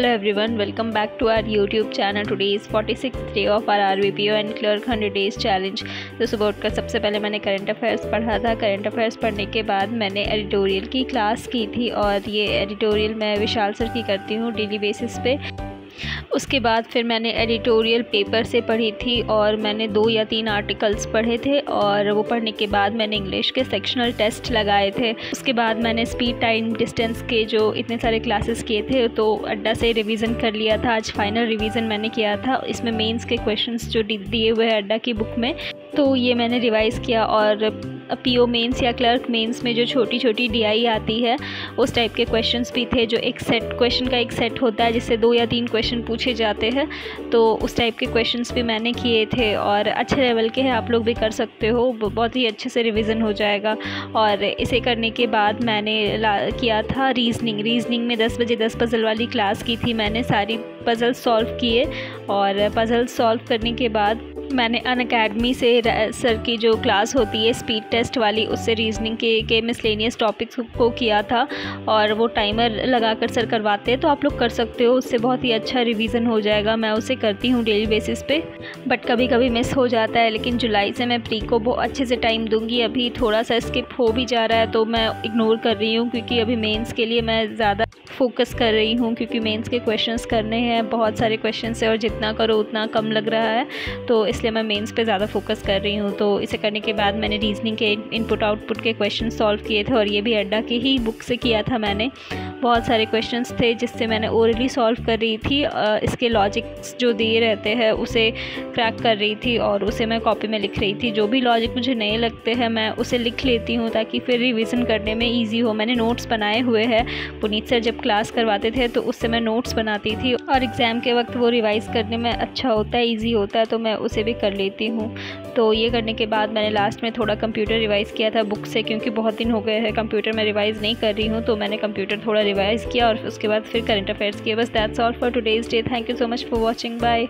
Hello everyone, welcome back to our YouTube channel. Today is 46th day of our RVPO and Clerk 100 Days Challenge. तो सुबह उठकर सबसे पहले मैंने current affairs पढ़ा था। करंट अफेयर्स पढ़ने के बाद मैंने एडिटोरियल की क्लास की थी और ये एडिटोरियल मैं विशाल सर की करती हूँ डेली बेसिस पे। उसके बाद फिर मैंने एडिटोरियल पेपर से पढ़ी थी और मैंने 2 या 3 आर्टिकल्स पढ़े थे और वो पढ़ने के बाद मैंने इंग्लिश के सेक्शनल टेस्ट लगाए थे। उसके बाद मैंने स्पीड टाइम डिस्टेंस के जो इतने सारे क्लासेस किए थे तो अड्डा से रिवीजन कर लिया था। आज फाइनल रिवीजन मैंने किया था। इसमें मेंस के क्वेश्चंस जो दिए हुए हैं अड्डा की बुक में, तो ये मैंने रिवाइज़ किया। और पीओ मेंस या क्लर्क मेंस में जो छोटी छोटी डीआई आती है उस टाइप के क्वेश्चंस भी थे, जो एक सेट क्वेश्चन का एक सेट होता है जिससे 2 या 3 क्वेश्चन पूछे जाते हैं, तो उस टाइप के क्वेश्चंस भी मैंने किए थे और अच्छे लेवल के हैं। आप लोग भी कर सकते हो, बहुत ही अच्छे से रिवीजन हो जाएगा। और इसे करने के बाद मैंने किया था रीजनिंग में 10 बजे 10 पज़ल वाली क्लास की थी। मैंने सारी पज़ल सॉल्व किए और पज़ल सॉल्व करने के बाद मैंने अनअकैडमी से सर की जो क्लास होती है स्पीड टेस्ट वाली, उससे रीजनिंग के मिसलेनियस टॉपिक्स को किया था और वो टाइमर लगाकर सर करवाते हैं, तो आप लोग कर सकते हो। उससे बहुत ही अच्छा रिवीजन हो जाएगा। मैं उसे करती हूँ डेली बेसिस पे, बट कभी कभी मिस हो जाता है। लेकिन जुलाई से मैं प्री को बहुत अच्छे से टाइम दूंगी। अभी थोड़ा सा स्किप हो भी जा रहा है तो मैं इग्नोर कर रही हूँ, क्योंकि अभी मेंस के लिए मैं ज़्यादा फोकस कर रही हूँ, क्योंकि मेंस के क्वेश्चंस करने हैं, बहुत सारे क्वेश्चंस है और जितना करो उतना कम लग रहा है, तो इसलिए मैं मेंस पे ज़्यादा फोकस कर रही हूँ। तो इसे करने के बाद मैंने रीजनिंग के इनपुट आउटपुट के क्वेश्चन सॉल्व किए थे और ये भी अड्डा की ही बुक से किया था मैंने। बहुत सारे क्वेश्चंस थे जिससे मैंने ओरली सॉल्व कर रही थी। इसके लॉजिक्स जो दिए रहते हैं उसे क्रैक कर रही थी और उसे मैं कॉपी में लिख रही थी। जो भी लॉजिक मुझे नए लगते हैं मैं उसे लिख लेती हूँ ताकि फिर रिवीजन करने में ईजी हो। मैंने नोट्स बनाए हुए हैं। पुनीत सर जब क्लास करवाते थे तो उससे मैं नोट्स बनाती थी और एग्ज़ाम के वक्त वो रिवाइज़ करने में अच्छा होता है, ईजी होता है, तो मैं उसे भी कर लेती हूँ। तो ये करने के बाद मैंने लास्ट में थोड़ा कंप्यूटर रिवाइज़ किया था बुक से, क्योंकि बहुत दिन हो गए हैं कंप्यूटर में रिवाइज़ नहीं कर रही हूँ, तो मैंने कंप्यूटर थोड़ा रिवाइज़ किया और उसके बाद फिर करंट अफेयर्स किया। बस that's all for today's day. Thank you so much for watching. Bye.